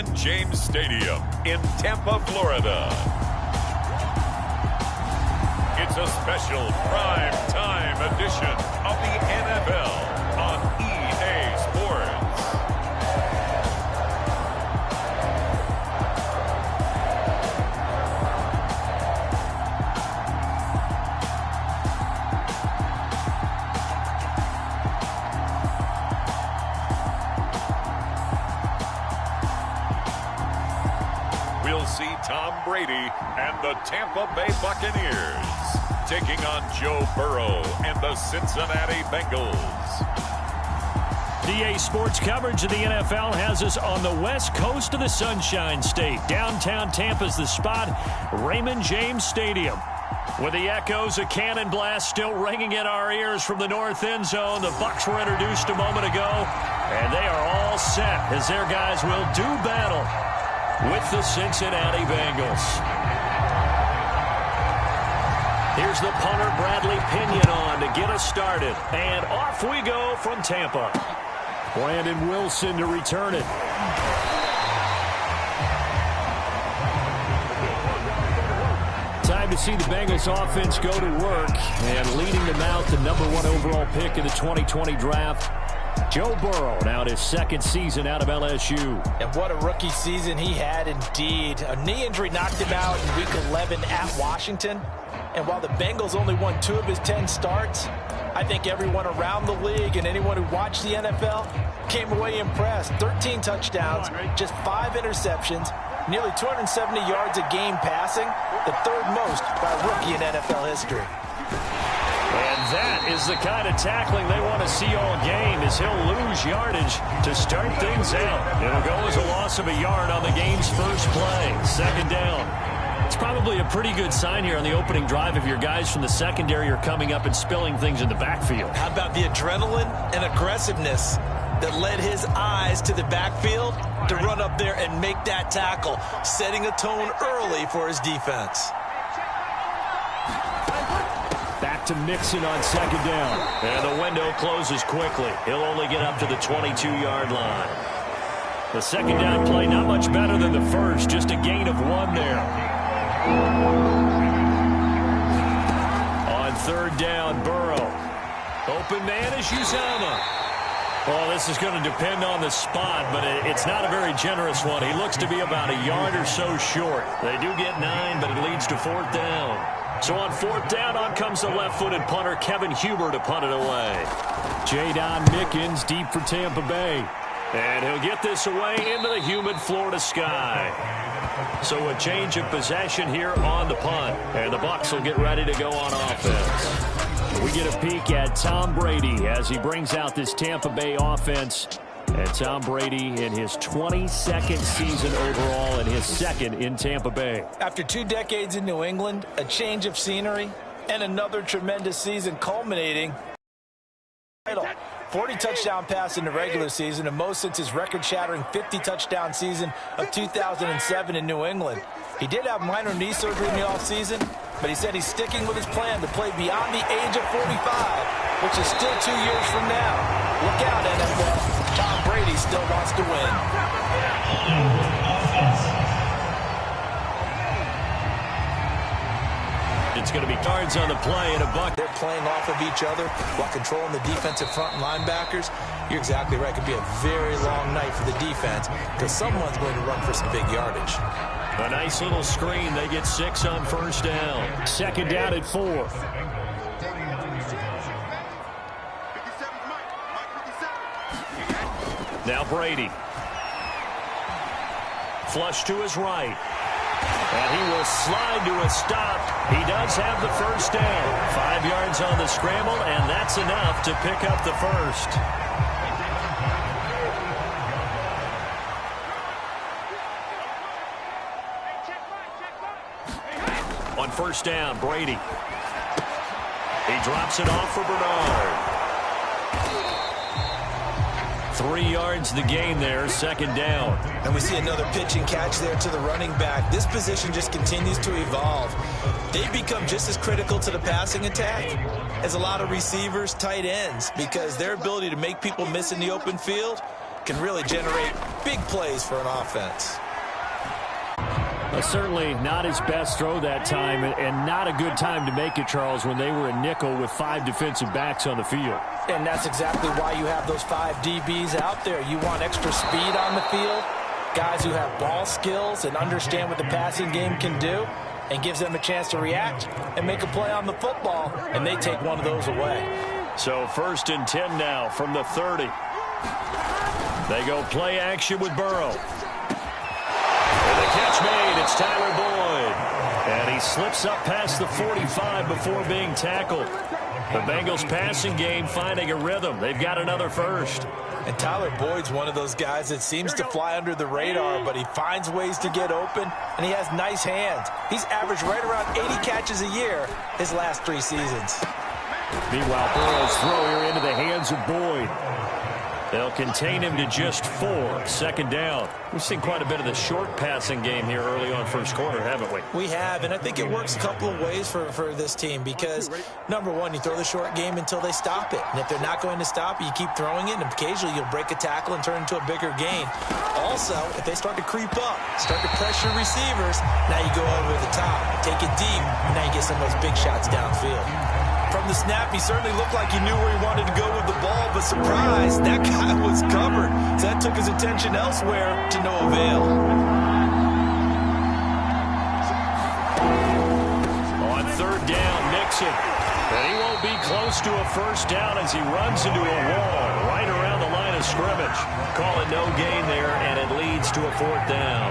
Raymond James Stadium in Tampa, Florida. It's a special prime time edition of the NFL on EA Sports. We'll see Tom Brady and the Tampa Bay Buccaneers taking on Joe Burrow and the Cincinnati Bengals. EA Sports coverage of the NFL has us on the west coast of the Sunshine State. Downtown Tampa's the spot, Raymond James Stadium. With the echoes of cannon blast still ringing in our ears from the north end zone, the Bucs were introduced a moment ago, and they are all set as their guys will do battle with the Cincinnati Bengals. Here's the punter, Bradley Pinion, on to get us started. And off we go from Tampa. Brandon Wilson to return it. Time to see the Bengals offense go to work. And leading them out, the #1 overall pick in the 2020 draft, Joe Burrow, now his second season out of LSU. And what a rookie season he had indeed. A knee injury knocked him out in Week 11 at Washington. And while the Bengals only won 2 of his 10 starts, I think everyone around the league and anyone who watched the NFL came away impressed. 13 touchdowns, just 5 interceptions, nearly 270 yards a game passing, the 3rd most by a rookie in NFL history. And that is the kind of tackling they want to see all game, as he'll lose yardage to start things out. It'll go as a loss of a yard on the game's first play. 2nd down. It's probably a pretty good sign here on the opening drive if your guys from the secondary are coming up and spilling things in the backfield. How about the adrenaline and aggressiveness that led his eyes to the backfield to run up there and make that tackle, setting a tone early for his defense. Back to Mixon on 2nd down. And the window closes quickly. He'll only get up to the 22-yard line. The 2nd down play not much better than the first, just a gain of 1 there. On 3rd down, Burrow. Open man is Uzomah. Well, this is going to depend on the spot, but it's not a very generous one. He looks to be about a yard or so short. They do get 9, but it leads to 4th down. So on 4th down, on comes the left-footed punter, Kevin Huber, to punt it away. Jadon Mickens deep for Tampa Bay. And he'll get this away into the humid Florida sky. So a change of possession here on the punt. And the Bucs will get ready to go on offense. We get a peek at Tom Brady as he brings out this Tampa Bay offense. And Tom Brady in his 22nd season overall and his 2nd in Tampa Bay. After 2 decades in New England, a change of scenery, and another tremendous season culminating. 40 touchdown pass in the regular season, and most since his record-shattering 50-touchdown season of 2007 in New England. He did have minor knee surgery in the offseason, but he said he's sticking with his plan to play beyond the age of 45, which is still 2 years from now. Look out, NFL. Tom Brady still wants to win. It's going to be yards on the play and a buck. They're playing off of each other while controlling the defensive front and linebackers. You're exactly right. It could be a very long night for the defense because someone's going to run for some big yardage. A nice little screen. They get 6 on 1st down. 2nd down at 4. Now Brady. Flush to his right. And he will slide to a stop. He does have the 1st down. 5 yards on the scramble, and that's enough to pick up the 1st. On 1st down, Brady. He drops it off for Bernard. 3 yards the gain there, 2nd down. And we see another pitch and catch there to the running back. This position just continues to evolve. They become just as critical to the passing attack as a lot of receivers, tight ends, because their ability to make people miss in the open field can really generate big plays for an offense. Certainly not his best throw that time, and not a good time to make it, Charles, when they were a nickel with 5 defensive backs on the field. And that's exactly why you have those 5 DBs out there. You want extra speed on the field, guys who have ball skills and understand what the passing game can do, and gives them a chance to react and make a play on the football, and they take one of those away. So 1st and 10 now from the 30. They go play action with Burrow. And the catch made, it's Tyler Boyd. And he slips up past the 45 before being tackled. The Bengals passing game finding a rhythm. They've got another first. And Tyler Boyd's one of those guys that seems to fly under the radar, but he finds ways to get open, and he has nice hands. He's averaged right around 80 catches a year his last 3 seasons. Meanwhile, Burrow's throw here into the hands of Boyd. They'll contain him to just 4. 2nd down. We've seen quite a bit of the short passing game here early on first quarter, haven't we? We have, and I think it works a couple of ways for this team because, number one, you throw the short game until they stop it. And if they're not going to stop it, you keep throwing it, and occasionally you'll break a tackle and turn into a bigger gain. Also, if they start to creep up, start to pressure receivers, now you go over the top, take it deep, and now you get some of those big shots downfield. From the snap, he certainly looked like he knew where he wanted to go with the ball, but surprise, that guy was covered. So that took his attention elsewhere to no avail. On 3rd down, Nixon. And he won't be close to a 1st down as he runs into a wall right around the line of scrimmage. Call it no gain there, and it leads to a 4th down.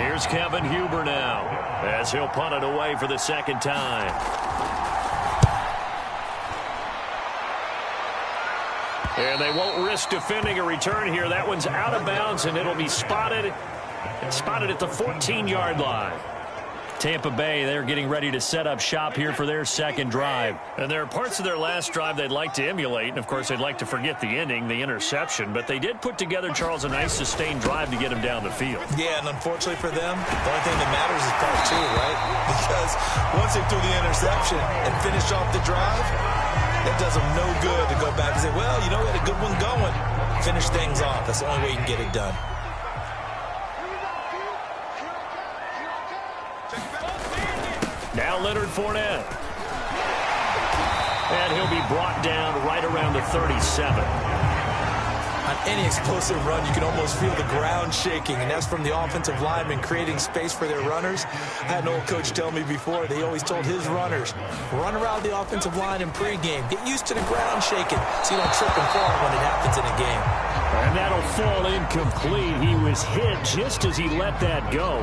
Here's Kevin Huber now as he'll punt it away for the 2nd time. And they won't risk defending a return here. That one's out of bounds, and it'll be spotted at the 14-yard line. Tampa Bay, they're getting ready to set up shop here for their 2nd drive. And there are parts of their last drive they'd like to emulate. And, of course, they'd like to forget the ending, the interception. But they did put together, Charles, a nice sustained drive to get him down the field. Yeah, and unfortunately for them, the only thing that matters is part 2, right? Because once they threw the interception and finished off the drive, it does them no good to go back and say, well, you know, we had a good one going. Finish things off. That's the only way you can get it done. Now Leonard Fournette. And he'll be brought down right around the 37. On any explosive run, you can almost feel the ground shaking, and that's from the offensive linemen creating space for their runners. I had an old coach tell me before, they always told his runners, run around the offensive line in pregame. Get used to the ground shaking so you don't trip and fall when it happens in a game. And that'll fall incomplete. He was hit just as he let that go.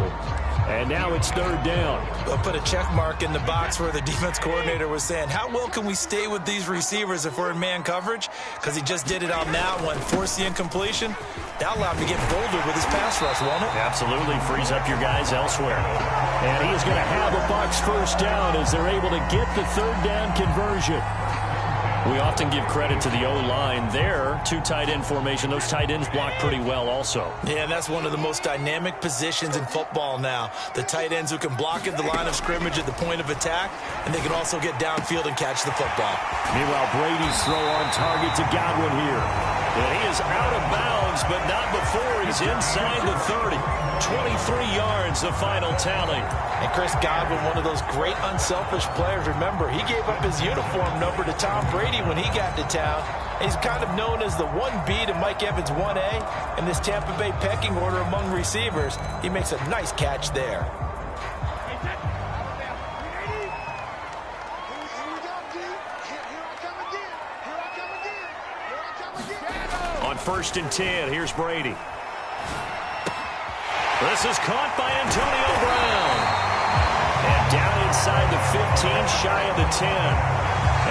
And now it's 3rd down. I'll put a check mark in the box where the defense coordinator was saying, how well can we stay with these receivers if we're in man coverage? Because he just did it on that one, forced the incompletion. That allowed him to get bolder with his pass rush, won't it? Absolutely, frees up your guys elsewhere. And he is going to have a Bucs 1st down as they're able to get the 3rd down conversion. We often give credit to the O-line there. 2 tight end formation. Those tight ends block pretty well also. Yeah, and that's one of the most dynamic positions in football now. The tight ends who can block at the line of scrimmage at the point of attack, and they can also get downfield and catch the football. Meanwhile, Brady's throw on target to Godwin here. And he is out of bounds, but not before he's inside the 30. 23 yards, the final tally. And Chris Godwin, one of those great unselfish players. Remember, he gave up his uniform number to Tom Brady when he got to town. He's kind of known as the 1B to Mike Evans 1A in this Tampa Bay pecking order among receivers. He makes a nice catch there. On 1st and 10, here's Brady. This is caught by Antonio Brown. And down inside the 15, shy of the 10.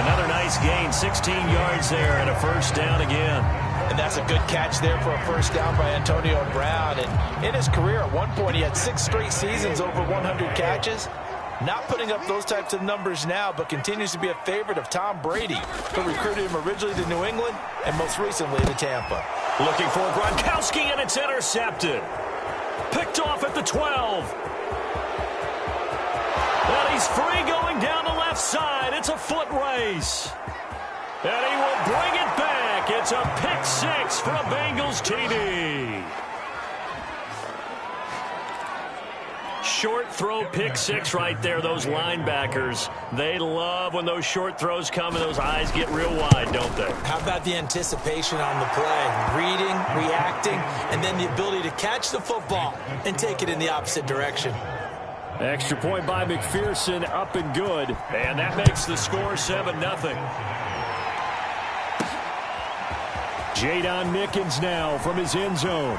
Another nice gain, 16 yards there, and a 1st down again. And that's a good catch there for a 1st down by Antonio Brown. And in his career, at one point, he had 6 straight seasons over 100 catches. Not putting up those types of numbers now, but continues to be a favorite of Tom Brady, who recruited him originally to New England and most recently to Tampa. Looking for Gronkowski, and it's intercepted. Picked off at the 12. And he's free going down the left side. It's a foot race. And he will bring it back. back. It's a pick six for a Bengals TD. Short throw pick six right there. Those linebackers, they love when those short throws come and those eyes get real wide, don't they? How about the anticipation on the play? Reading, reacting, and then the ability to catch the football and take it in the opposite direction. Extra point by McPherson, up and good. And that makes the score 7-0. Jadon Mickens now from his end zone.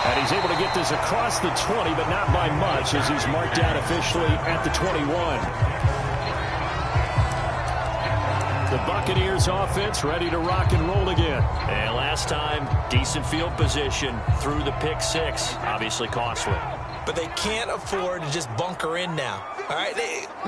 And he's able to get this across the 20, but not by much, as he's marked down officially at the 21. The Buccaneers offense ready to rock and roll again. And last time, decent field position through the pick six. Obviously costly. But they can't afford to just bunker in now. All right,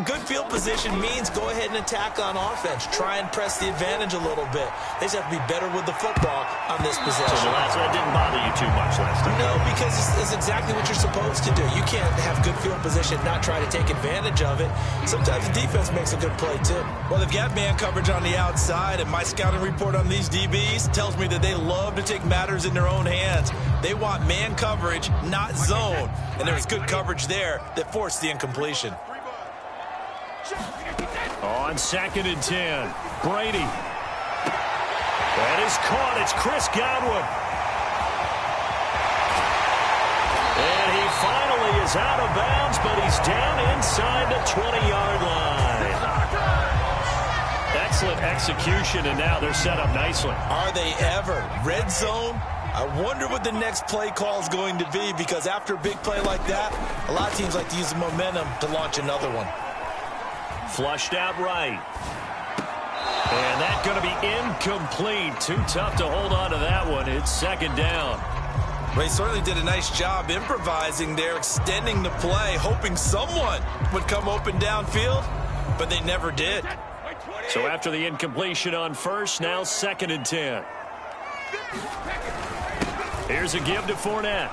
good field position means go ahead and attack on offense. Try and press the advantage a little bit. They just have to be better with the football on this possession. So that didn't bother you too much last time? No, because it's exactly what you're supposed to do. You can't have good field position, not try to take advantage of it. Sometimes the defense makes a good play, too. Well, they've got man coverage on the outside, and my scouting report on these DBs tells me that they love to take matters in their own hands. They want man coverage, not zone. And there was good coverage there that forced the incompletion. On 2nd and 10, Brady. That is caught. It's Chris Godwin. And he finally is out of bounds, but he's down inside the 20-yard line. Excellent execution, and now they're set up nicely. Are they ever? Red zone? I wonder what the next play call is going to be, because after a big play like that, a lot of teams like to use the momentum to launch another one. Flushed out right. And that's going to be incomplete. Too tough to hold on to that one. It's 2nd down. Well, he certainly did a nice job improvising there, extending the play, hoping someone would come open downfield, but they never did. So after the incompletion on first, now 2nd and 10. Here's a give to Fournette.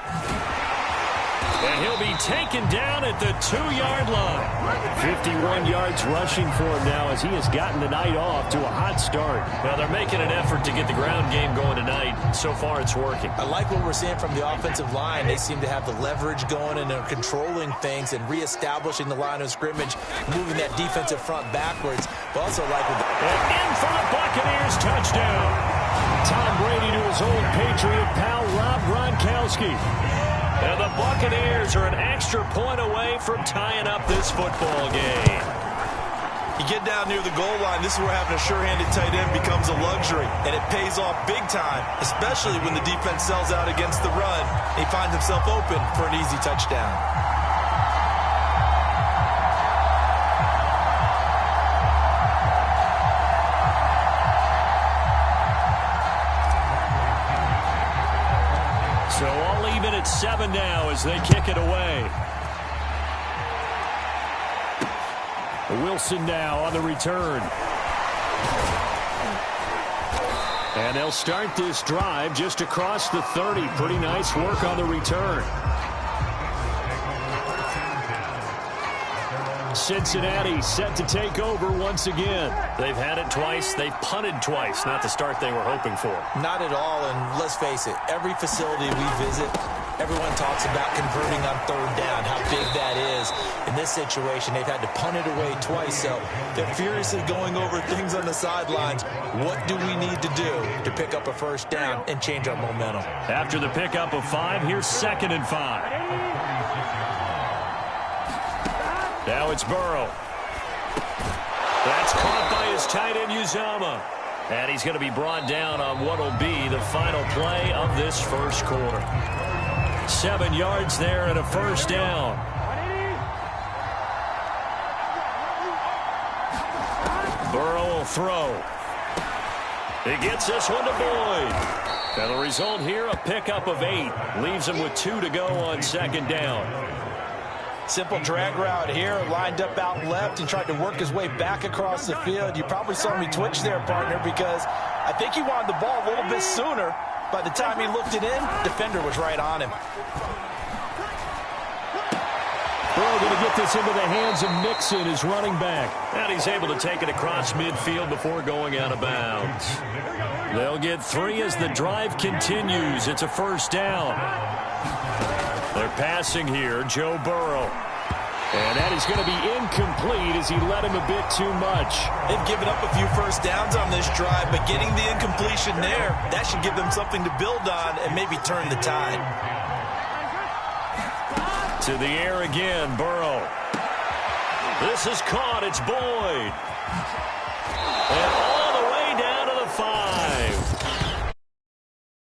And he'll be taken down at the 2-yard line. 51 yards rushing for him now, as he has gotten the night off to a hot start. Well, they're making an effort to get the ground game going tonight. So far, it's working. I like what we're seeing from the offensive line. They seem to have the leverage going, and they're controlling things and reestablishing the line of scrimmage, moving that defensive front backwards. But also like with and in for the Buccaneers, touchdown. Tom Brady to his old Patriot pal, Rob Gronkowski. And the Buccaneers are an extra point away from tying up this football game. You get down near the goal line, this is where having a sure-handed tight end becomes a luxury, and it pays off big time, especially when the defense sells out against the run. He finds himself open for an easy touchdown. So all even at 7 now as they kick it away. Wilson now on the return. And they'll start this drive just across the 30. Pretty nice work on the return. Cincinnati set to take over once again. They've had it twice. They've punted twice. Not the start they were hoping for. Not at all, and let's face it, every facility we visit, everyone talks about converting on 3rd down, how big that is. In this situation, they've had to punt it away twice, so they're furiously going over things on the sidelines. What do we need to do to pick up a 1st down and change our momentum? After the pickup of 5, here's 2nd and 5. Now it's Burrow. That's caught by his tight end, Uzomah. And he's going to be brought down on what will be the final play of this first quarter. 7 yards there and a 1st down. Burrow will throw. He gets this one to Boyd. And the result here, a pickup of 8. Leaves him with 2 to go on 2nd down. Simple drag route here, lined up out left and tried to work his way back across the field. You probably saw me twitch there, partner, because I think he wanted the ball a little bit sooner. By the time he looked it in, defender was right on him. Burrow going to get this into the hands of Mixon, his running back. And he's able to take it across midfield before going out of bounds. They'll get 3 as the drive continues. It's a first down. They're passing here, Joe Burrow. And that is going to be incomplete as he led him a bit too much. They've given up a few first downs on this drive, but getting the incompletion there, that should give them something to build on and maybe turn the tide. To the air again, Burrow. This is caught. It's Boyd. And all the way down to the 5.